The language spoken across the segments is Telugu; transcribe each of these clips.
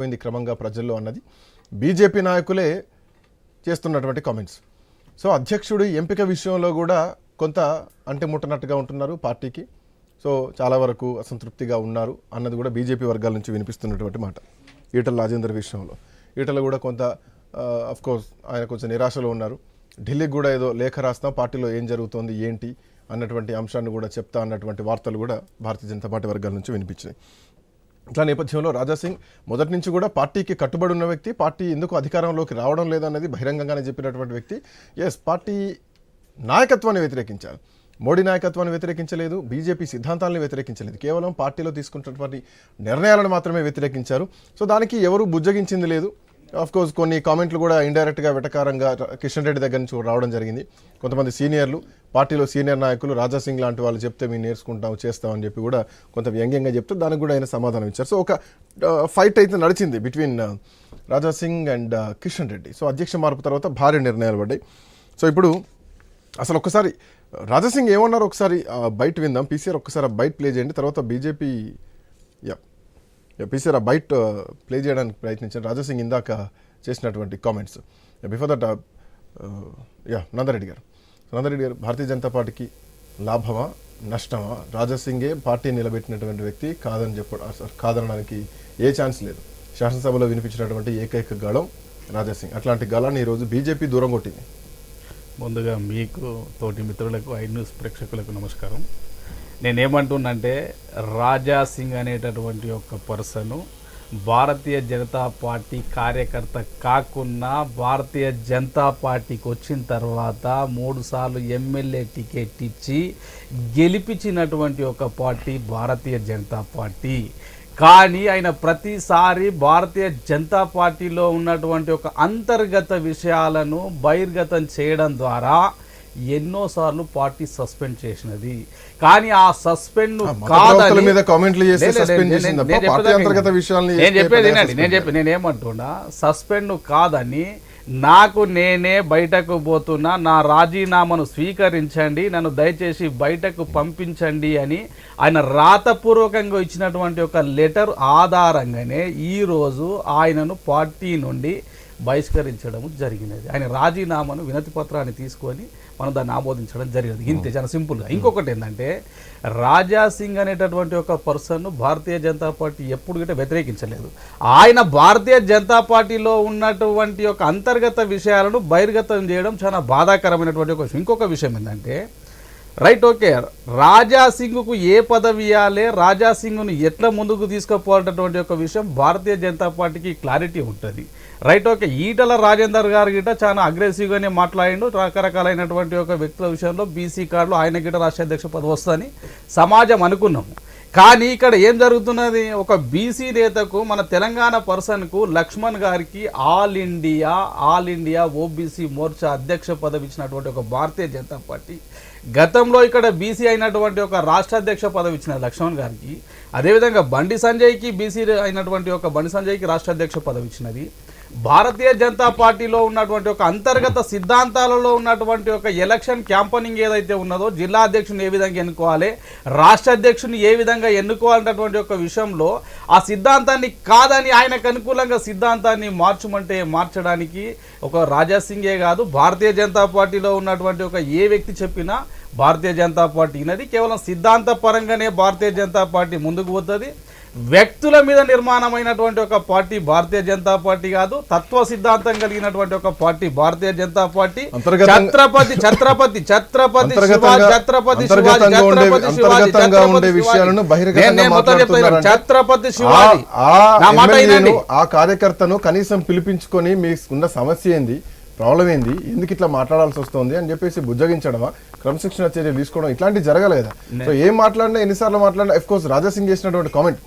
పోయింది క్రమంగా ప్రజల్లో అన్నది బీజేపీ నాయకులే చేస్తున్నటువంటి కామెంట్స్. సో అధ్యక్షుడి ఎంపిక విషయంలో కూడా కొంత అంటెముట్టనట్టుగా ఉంటున్నారు పార్టీకి. సో చాలా వరకు అసంతృప్తిగా ఉన్నారు అన్నది కూడా బీజేపీ వర్గాల నుంచి వినిపిస్తున్నటువంటి మాట. ఈటల రాజేందర్ విషయంలో ఈటల కూడా కొంత అఫ్కోర్స్ ఆయన కొంచెం నిరాశలో ఉన్నారు. ఢిల్లీకి కూడా ఏదో లేఖ రాస్తాం, పార్టీలో ఏం జరుగుతోంది ఏంటి అన్నటువంటి అంశాన్ని కూడా చెప్తా అన్నటువంటి వార్తలు కూడా భారతీయ జనతా పార్టీ వర్గాల నుంచి వినిపించాయి. ఇట్లా నేపథ్యంలో రాజాసింగ్ మొదటి నుంచి కూడా పార్టీకి కట్టుబడి ఉన్న వ్యక్తి, పార్టీ ఎందుకు అధికారంలోకి రావడం లేదన్నది బహిరంగంగానే చెప్పినటువంటి వ్యక్తి. ఎస్, పార్టీ నాయకత్వాన్ని వ్యతిరేకించారు, మోడీ నాయకత్వాన్ని వ్యతిరేకించలేదు, బీజేపీ సిద్ధాంతాలను వ్యతిరేకించలేదు, కేవలం పార్టీలో తీసుకుంటున్నటువంటి నిర్ణయాలను మాత్రమే వ్యతిరేకించారు. సో దానికి ఎవరు బుజ్జగించింది లేదు. ఆఫ్కోర్స్ కొన్ని కామెంట్లు కూడా ఇండైరెక్ట్గా వెటకారంగా కిషన్ రెడ్డి దగ్గర నుంచి రావడం జరిగింది. కొంతమంది సీనియర్లు, పార్టీలో సీనియర్ నాయకులు రాజాసింగ్ లాంటి వాళ్ళు చెప్తే మేము నేర్చుకుంటాం చేస్తామని చెప్పి కూడా కొంత వ్యంగ్యంగా చెప్తే దానికి కూడా ఆయన సమాధానం ఇచ్చారు. సో ఒక ఫైట్ అయితే నడిచింది between Raja Singh and Kishan Reddy. So అధ్యక్ష మార్పు తర్వాత భారీ నిర్ణయాలు పడ్డాయి. సో ఇప్పుడు అసలు ఒక్కసారి రాజాసింగ్ ఏమన్నారో ఒకసారి బయట విందాం. పీసీఆర్ ఒక్కసారి బయట ప్లే చేయండి, తర్వాత బీజేపీ పీసీఆర్ బయట ప్లే చేయడానికి ప్రయత్నించారు. రాజాసింగ్ ఇందాక చేసినటువంటి కామెంట్స్. బిఫోర్ దట్ నందరెడ్డి గారు భారతీయ జనతా పార్టీకి లాభమా నష్టమా? రాజాసింగే పార్టీ నిలబెట్టినటువంటి వ్యక్తి కాదని కాదనడానికి ఏ ఛాన్స్ లేదు. శాసనసభలో వినిపించినటువంటి ఏకైక గళం రాజాసింగ్. అట్లాంటి గళాన్ని ఈరోజు బీజేపీ దూరం కొట్టింది. ముందుగా మీకు, తోటి మిత్రులకు, ఐ న్యూస్ ప్రేక్షకులకు నమస్కారం. నేనేమంటున్నంటే రాజాసింగ్ అనేటటువంటి ఒక పర్సను భారతీయ జనతా పార్టీ కార్యకర్త కాకున్నా భారతీయ జనతా పార్టీకి వచ్చిన తర్వాత 3 సార్లు ఎమ్మెల్యే టికెట్ ఇచ్చి గెలిపించినటువంటి ఒక పార్టీ భారతీయ జనతా పార్టీ. కానీ ఆయన ప్రతిసారి భారతీయ జనతా పార్టీలో ఉన్నటువంటి ఒక అంతర్గత విషయాలను బహిర్గతం చేయడం ద్వారా ఎన్నోసార్లు పార్టీ సస్పెండ్ చేసినది. కానీ ఆ సస్పెండ్ నేనేమంటున్నా, సస్పెండ్ కాదని నాకు నేనే బయటకు పోతున్నా, నా రాజీనామాను స్వీకరించండి, నన్ను దయచేసి బయటకు పంపించండి అని ఆయన రాతపూర్వకంగా ఇచ్చినటువంటి ఒక లెటర్ ఆధారంగానే ఈరోజు ఆయనను పార్టీ నుండి బహిష్కరించడం జరిగినది. ఆయన రాజీనామాను వినతి పత్రాన్ని తీసుకొని మనం దాన్ని ఆమోదించడం జరిగింది. ఇంతే, చాలా సింపుల్గా. ఇంకొకటి ఏంటంటే రాజాసింగ్ అనేటటువంటి ఒక పర్సన్ భారతీయ జనతా పార్టీ ఎప్పుడు గిట్ట వ్యతిరేకించలేదు. ఆయన భారతీయ జనతా పార్టీలో ఉన్నటువంటి ఒక అంతర్గత విషయాలను బహిర్గతం చేయడం చాలా బాధాకరమైనటువంటి ఒక విషయం. ఇంకొక విషయం ఏంటంటే రైట్, ఓకే, రాజాసింగ్కు ఏ పదవి ఇవ్వాలి, రాజాసింగ్ను ఎట్లా ముందుకు తీసుకుపోవాలన్నటువంటి ఒక విషయం భారతీయ జనతా పార్టీకి క్లారిటీ ఉంటుంది. రైట్, ఓకే, ఈటల రాజేందర్ గారు గిట్ట చాలా అగ్రెసివ్గానే మాట్లాడిండు. రకరకాలైనటువంటి ఒక వ్యక్తుల విషయంలో బీసీ కార్డులో ఆయన గిట్ట రాష్ట్ర అధ్యక్ష పదవి వస్తుందని సమాజం అనుకున్నాము. కానీ ఇక్కడ ఏం జరుగుతున్నది, ఒక బీసీ నేతకు, మన తెలంగాణ పర్సన్కు, లక్ష్మణ్ గారికి ఆల్ ఇండియా ఓబీసీ మోర్చా అధ్యక్ష పదవి ఇచ్చినటువంటి ఒక భారతీయ జనతా పార్టీ, గతంలో ఇక్కడ బీసీ అయినటువంటి ఒక రాష్ట్ర అధ్యక్ష పదవి ఇచ్చిన లక్ష్మణ్ గారికి, అదేవిధంగా బండి సంజయ్కి, బీసీ అయినటువంటి ఒక బండి సంజయ్కి రాష్ట్ర అధ్యక్ష పదవి ఇచ్చినది. భారతీయ జనతా పార్టీలో ఉన్నటువంటి ఒక అంతర్గత సిద్ధాంతాలలో ఉన్నటువంటి ఒక ఎలక్షన్ క్యాంపనింగ్ ఏదైతే ఉన్నదో, జిల్లా అధ్యక్షుని ఏ విధంగా ఎన్నుకోవాలి, రాష్ట్ర అధ్యక్షుని ఏ విధంగా ఎన్నుకోవాలన్నటువంటి ఒక విషయంలో ఆ సిద్ధాంతాన్ని కాదని ఆయనకు అనుకూలంగా సిద్ధాంతాన్ని మార్చమంటే మార్చడానికి ఒక రాజాసింగే కాదు, భారతీయ జనతా పార్టీలో ఉన్నటువంటి ఒక ఏ వ్యక్తి చెప్పినా భారతీయ జనతా పార్టీ ఇన్నది. కేవలం సిద్ధాంత పరంగానే భారతీయ జనతా పార్టీ ముందుకు పోతుంది. వ్యక్తుల మీద నిర్మాణమైనటువంటి ఒక పార్టీ భారతీయ జనతా పార్టీ కాదు, తత్వ సిద్ధాంతం కలిగినటువంటి ఒక పార్టీ భారతీయ జనతా పార్టీ. ఛత్రపతి శివాజీ ఆ కార్యకర్తను కనీసం పిలిపించుకొని మీకున్న సమస్య ఏంది, ప్రాబ్లం ఏంది, ఎందుకు ఇట్లా మాట్లాడాల్సి వస్తుంది అని చెప్పేసి బుజ్జగించడమా, క్రమశిక్షణ చర్యలు తీసుకోవడం, ఇట్లాంటివి జరగాలి కదా. సో ఏం మాట్లాడినా, ఎన్నిసార్లు మాట్లాడినా, అఫ్ కోర్స్ రాజాసింగ్ చేసినటువంటి కామెంట్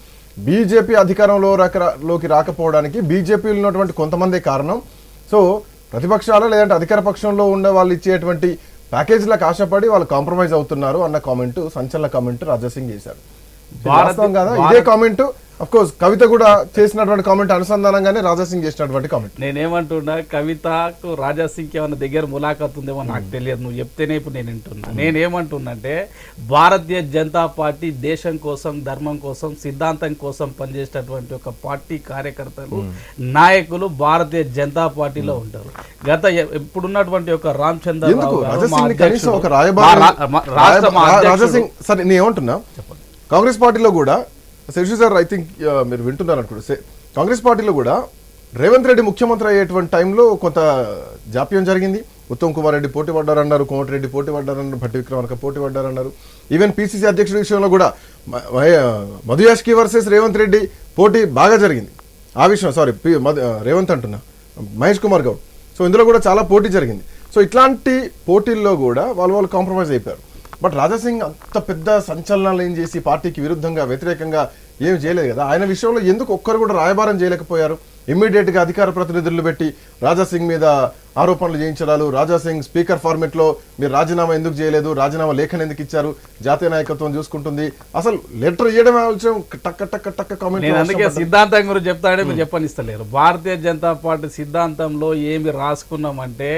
బీజేపీ అధికారంలోకి రాకపోవడానికి బీజేపీలో ఉన్నటువంటి కొంతమంది కారణం. సో ప్రతిపక్షాలు లేదంటే అధికార పక్షంలో ఉండే వాళ్ళు ఇచ్చేటువంటి ప్యాకేజీలకు ఆశపడి వాళ్ళు కాంప్రమైజ్ అవుతున్నారు అన్న కామెంట్, సంచలన కామెంట్ రాజాసింగ్ చేశారు. వాస్తవం కదా ఇదే కామెంట్ అఫ్ కోర్స్ కవిత కూడా చేసినటువంటి కామెంట్ అనుసంధానంగానే రాజాసింగ్ చేసినటువంటి కామెంట్. నేనేమంటున్నా, కవితకు రాజాసింగ్కి ఏమన్నా దగ్గర ములాఖాత్ ఉందేమో నాకు తెలియదు, నువ్వు చెప్తేనే ఇప్పుడు నేను వింటున్నా. నేనేమంటున్నా భారతీయ జనతా పార్టీ దేశం కోసం, ధర్మం కోసం, సిద్ధాంతం కోసం పనిచేసేటటువంటి ఒక పార్టీ కార్యకర్తలు, నాయకులు భారతీయ జనతా పార్టీలో ఉంటారు. ఇప్పుడున్నటువంటి ఒక రామచంద్రరావు రాజాసింగ్ సరే నేను ఏమంటున్నా, కాంగ్రెస్ పార్టీలో కూడా శశి సార్ ఐ థింక్ మీరు వింటున్నారు అనుకుంటే, కాంగ్రెస్ పార్టీలో కూడా రేవంత్ రెడ్డి ముఖ్యమంత్రి అయ్యేటువంటి టైంలో కొంత జాప్యం జరిగింది. ఉత్తమ్ కుమార్ రెడ్డి పోటీ పడ్డారన్నారు, కోమటిరెడ్డి పోటీ పడ్డారన్నారు, భట్టి విక్రమార్క పోటీ పడ్డారన్నారు. ఈవెన్ పిసిసి అధ్యక్షుడి విషయంలో కూడా మధు యాష్కి వర్సెస్ రేవంత్ రెడ్డి పోటీ బాగా జరిగింది. ఆ విషయం సారీ రేవంత్ అంటున్నా, మహేష్ కుమార్ గౌడ్. సో ఇందులో కూడా చాలా పోటీ జరిగింది. సో ఇట్లాంటి పోటీల్లో కూడా వాళ్ళు కాంప్రమైజ్ అయిపోయారు. బట్ రాజాసింగ్ అంత పెద్ద సంచలనాలు ఏం చేసి పార్టీకి విరుద్ధంగా వ్యతిరేకంగా ఏం చేయలేదు కదా. ఆయన విషయంలో ఎందుకు ఒక్కరు కూడా రాయబారం చేయలేకపోయారు? ఇమ్మీడియట్ గా అధికార ప్రతినిధులు పెట్టి రాజాసింగ్ మీద ఆరోపణలు చేయించడాలు, రాజాసింగ్ స్పీకర్ ఫార్మెట్ లో మీరు రాజీనామా ఎందుకు చేయలేదు, రాజీనామా లేఖను ఎందుకు ఇచ్చారు, జాతీయ నాయకత్వం చూసుకుంటుంది, అసలు లెటర్ ఇవ్వడం టక్క టక్క టక్క కామెంట్. అందుకే సిద్ధాంతం గురించి చెప్తాడే మీరు చెప్పనిస్తలేరు. భారతీయ జనతా పార్టీ సిద్ధాంతంలో ఏమి రాసుకున్నామంటే,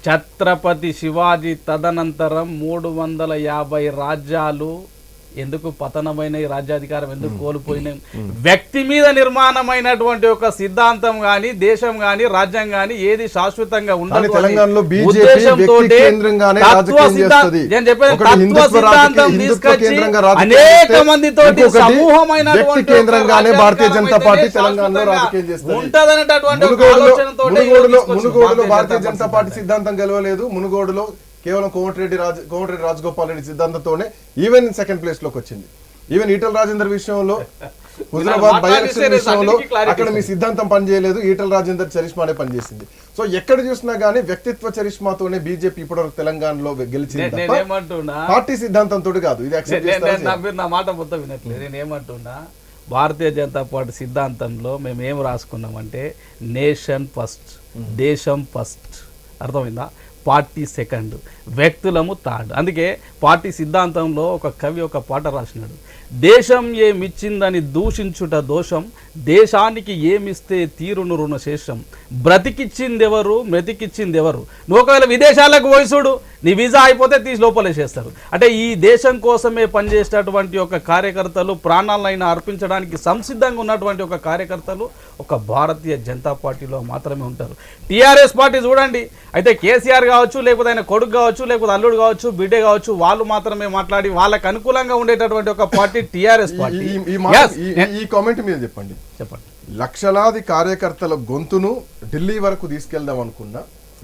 ఛత్రపతి శివాజీ తదనంతరం 350 రాజ్యాలు ఎందుకు పతనమైన రాజ్యాధికారం ఎందుకు కోల్పోయినాయి, వ్యక్తి మీద నిర్మాణమైనటువంటి ఒక సిద్ధాంతం గాని, దేశం గాని, రాజ్యం గాని ఏది శాశ్వతంగా ఉండదు. తెలంగాణలో అనేక మందితో సమూహమైనటువంటి భారతీయ జనతా పార్టీ తెలంగాణలో రాజకీయం చేస్తుంది. మునుగోడులో భారతీయ జనతా పార్టీ సిద్ధాంతం గెలవలేదు. మునుగోడులో కేవలం కోమటిరెడ్డి రాజగోపాల్ రెడ్డి సిద్ధాంతంతోనే ఈవెన్ సెకండ్ ప్లేస్ లోకి వచ్చింది. ఈవెన్ ఈటల రాజేందర్ విషయంలో, హుజరాబాద్ బై ఎలక్షన్ విషయంలో అక్కడ మీ సిద్ధాంతం పనిచేయలేదు, ఈటల రాజేందర్ చరిష్మానే పనిచేసింది. సో ఎక్కడ చూసినా గానీ వ్యక్తిత్వ చరిష్మాతోనే బీజేపీ ఇప్పటివరకు తెలంగాణలో గెలిచింది, పార్టీ సిద్ధాంతంతో కాదు. ఇది నా మాట మొత్తం వినట్లేదు. నేనేమంటున్నా, భారతీయ జనతా పార్టీ సిద్ధాంతంలో మేము ఏం రాసుకున్నామంటే, నేషన్ ఫస్ట్, దేశం ఫస్ట్, అర్థమైందా? పార్టీ సెకండ్, వ్యక్తులము థర్డ్. అందుకే పార్టీ సిద్ధాంతంలో ఒక కవి ఒక పాట రాసినాడు, దేశం ఏమిచ్చిందని దూషించుట దోషం, దేశానికి ఏమిస్తే తీరును రుణశేషం, బ్రతికిచ్చిందెవరు మెతికిచ్చిందెవరు. నువ్వు ఒకవేళ విదేశాలకు పోయిసుడు, నీ వీసా అయిపోతే తీసి లోపలేసేస్తారు. అంటే ఈ దేశం కోసమే పనిచేసేటటువంటి ఒక కార్యకర్తలు, ప్రాణాలైనా అర్పించడానికి సంసిద్ధంగా ఉన్నటువంటి ఒక కార్యకర్తలు ఒక భారతీయ జనతా పార్టీలో మాత్రమే ఉంటారు. టీఆర్ఎస్ పార్టీ చూడండి, అయితే కేసీఆర్ కావచ్చు, లేకపోతే ఆయన కొడుకు కావచ్చు, లేకపోతే అల్లుడు కావచ్చు, బిడ్డే కావచ్చు, వాళ్ళు మాత్రమే మాట్లాడి వాళ్ళకు అనుకూలంగా ఉండేటటువంటి ఒక పార్టీ టీఆర్ఎస్ పార్టీ. ఈ కామెంట్ మీద చెప్పండి. లక్షలాది కార్యకర్తల గొంతును ఢిల్లీ వరకు తీసుకెళ్దాం అనుకున్నా,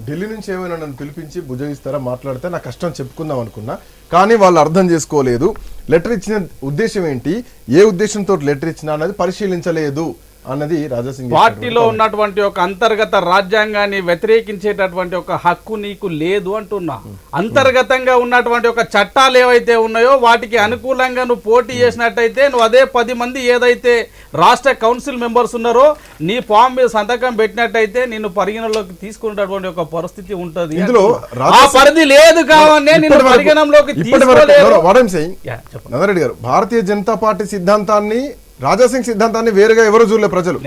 ఢిల్లీ నుంచి ఏమైనా నన్ను పిలిపించి భుజగిస్తారా, మాట్లాడితే నా కష్టం చెప్పుకుందాం అనుకున్నా, కానీ వాళ్ళు అర్థం చేసుకోలేదు. లెటర్ ఇచ్చిన ఉద్దేశం ఏంటి, ఏ ఉద్దేశంతో లెటర్ ఇచ్చినా అన్నది పరిశీలించలేదు అన్నది రాజాసింగ్. పార్టీలో ఉన్నటువంటి ఒక అంతర్గత రాజ్యాంగాన్ని వ్యతిరేకించేటటువంటి ఒక హక్కు నీకు లేదు అంటున్నా. అంతర్గతంగా ఉన్నటువంటి ఒక చట్టాలు ఏవైతే ఉన్నాయో వాటికి అనుకూలంగా నువ్వు పోటీ చేసినట్టయితే, నువ్వు అదే 10 మంది ఏదైతే రాష్ట్ర కౌన్సిల్ మెంబర్స్ ఉన్నారో నీ ఫామ్ మీద సంతకం పెట్టినట్టయితే నిన్ను పరిగణలోకి తీసుకునేటటువంటి ఒక పరిస్థితి ఉంటుంది. ఆ పరిధి లేదు కావనే నిన్ను పరిగణలోకి తీసుకోలేదు. భారతీయ జనతా పార్టీ సిద్ధాంతాన్ని, రాజాసింగ్ సిద్ధాంతాన్ని వేరుగా ఎవరు చూడలే ప్రజలు.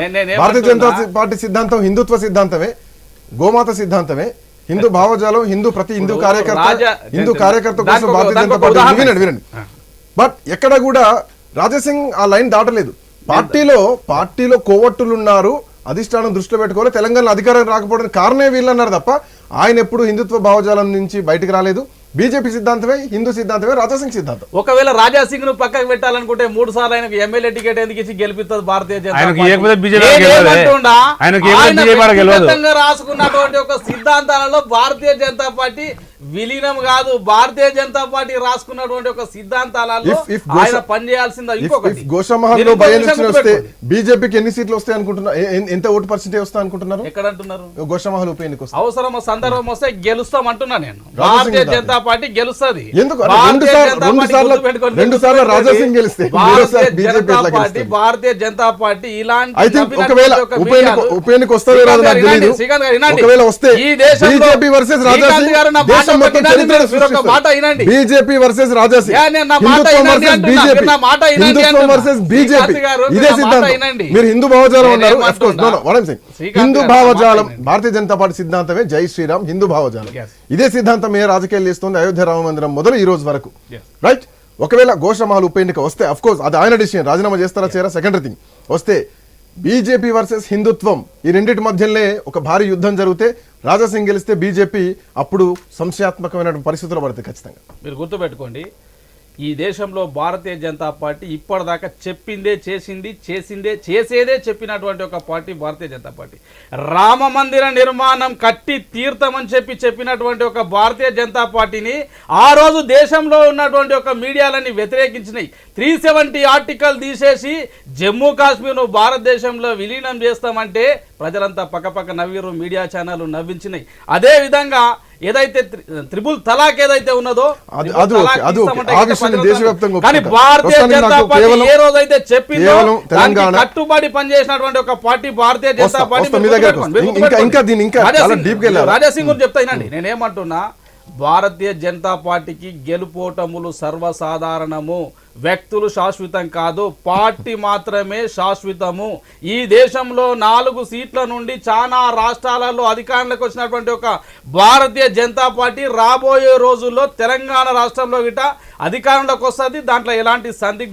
భారతీయ జనతా పార్టీ సిద్ధాంతం హిందుత్వ సిద్ధాంతమే, గోమాత సిద్ధాంతమే, హిందూ భావజాలం, ప్రతి హిందూ కార్యకర్త కోసం భారతీయ జనతా పార్టీ. వినండి. బట్ ఎక్కడ కూడా రాజాసింగ్ ఆ లైన్ దాటలేదు. పార్టీలో కోవట్టులున్నారు, అధిష్టానం దృష్టిలో పెట్టుకోవాలి, తెలంగాణలో అధికారం రాకపోవడానికి కారణమే వీళ్ళన్నారు తప్ప ఆయన ఎప్పుడు హిందుత్వ భావజాలం నుంచి బయటకు రాలేదు. బీజేపీ సిద్ధాంతమే, హిందూ సిద్ధాంతమే రాజాసింగ్ సిద్ధాంతం. ఒకవేళ రాజాసింగ్ ను పక్కకు పెట్టాలనుకుంటే 3 సార్లు ఆయనకు ఎమ్మెల్యే టికెట్ ఎందుకు ఇచ్చి గెలిపిస్తుంది భారతీయ జనతా పార్టీ? రాసుకున్నటువంటి ఒక సిద్ధాంతాలలో భారతీయ జనతా పార్టీ విలీనం కాదు. భారతీయ జనతా పార్టీ రాసుకున్నటువంటి ఒక సిద్ధాంతాలలో ఆయన పనిచేయాల్సిందా. ఇంకొకటి, గోషామహల్లో బై ఎలక్షన్ వస్తే బీజేపీకి ఎన్ని సీట్లు వస్తాయి అనుకుంటున్నారు, ఎంత ఓటు పర్సెంటేజ్ వస్తాయి అనుకుంటున్నారు? ఎక్కడ అంటున్నారు? గోషామహల్ ఉప ఎన్నిక అవసరం సందర్భం వస్తే గెలుస్తాం అంటున్నా నేను. భారతీయ జనతా పార్టీ గెలుస్తుంది. ఎందుకు? రెండు సార్లు రాజా సింగ్ గెలిస్తే భారతీయ జనతా పార్టీ ఇలాంటి ఒకవేళ ఉప ఎన్నిక వస్తుంది రాదు నాకు తెలియదు. ఒకవేళ వస్తే బీజేపీ వర్సెస్ రాజా సింగ్ దేశం మొత్తం చరిత్ర సృష్టిస్తుంది. బీజేపీ వర్సెస్ రాజా సింగ్, హిందుత్వం వర్సెస్ బీజేపీ, హిందుత్వం వర్సెస్ బీజేపీ, ఇదే సిద్ధాంతం. మీరు హిందూ భావజాలం ఉన్నారు, హిందూ భావజాలం భారతీయ జనతా పార్టీ సిద్ధాంతమే జై శ్రీరామ్, హిందూ భావజాలం. ఇదే సిద్ధాంతం ఏ రాజకీయాలు చేస్తుంది అయోధ్య రామ మందిరం మొదలు ఈ రోజు వరకు, రైట్? ఒకవేళ గోషమాల్ ఉప ఎన్నిక వస్తే అఫ్ కోర్స్ అది ఆయన డిసిషన్, రాజీనామా చేస్తారా చేయరా సెకండరీ థింగ్. వస్తే బీజేపీ వర్సెస్ హిందుత్వం ఈ రెండింటి మధ్యలో ఒక భారీ యుద్ధం జరిగితే రాజా సింగ్ గెలిస్తే బీజేపీ అప్పుడు సంశయాత్మకమైన పరిస్థితుల్లో పడుతుంది ఖచ్చితంగా. మీరు గుర్తుపెట్టుకోండి, ఈ దేశంలో భారతీయ జనతా పార్టీ ఇప్పటిదాకా చెప్పిందే చేసింది, చేసేదే చెప్పినటువంటి ఒక పార్టీ భారతీయ జనతా పార్టీ. రామ మందిర నిర్మాణం కట్టి తీర్థమని చెప్పినటువంటి ఒక భారతీయ జనతా పార్టీని ఆ రోజు దేశంలో ఉన్నటువంటి ఒక మీడియాలని వ్యతిరేకించినాయి. 370 ఆర్టికల్ తీసేసి జమ్మూ కాశ్మీర్ను భారతదేశంలో విలీనం చేస్తామంటే ప్రజలంతా పక్కపక్క నవ్విరు, మీడియా ఛానల్ నవ్వించినాయి. అదే విధంగా ఏదైతే త్రిపుల్ తలాక్ ఏదైతే ఉన్నదో కానీ భారతీయ జనతా పార్టీ ఏ రోజైతే చెప్పిందో కట్టుబడి పనిచేసినటువంటి ఒక పార్టీ భారతీయ జనతా పార్టీ. రాజా సింగ్ గురించి చెప్తా వినండి. నేనేమంటున్నా, భారతీయ జనతా పార్టీకి గెలుపోటములు సర్వసాధారణము, వ్యక్తులు శాశ్వతం కాదు, పార్టీ మాత్రమే శాశ్వతము. ఈ దేశంలో 4 సీట్ల నుండి చాలా రాష్ట్రాలలో అధికారంలోకి వచ్చినటువంటి ఒక భారతీయ జనతా పార్టీ రాబోయే రోజుల్లో తెలంగాణ రాష్ట్రంలో గిట అధికారంలోకి వస్తుంది. దాంట్లో ఎలాంటి సందిగ్ధ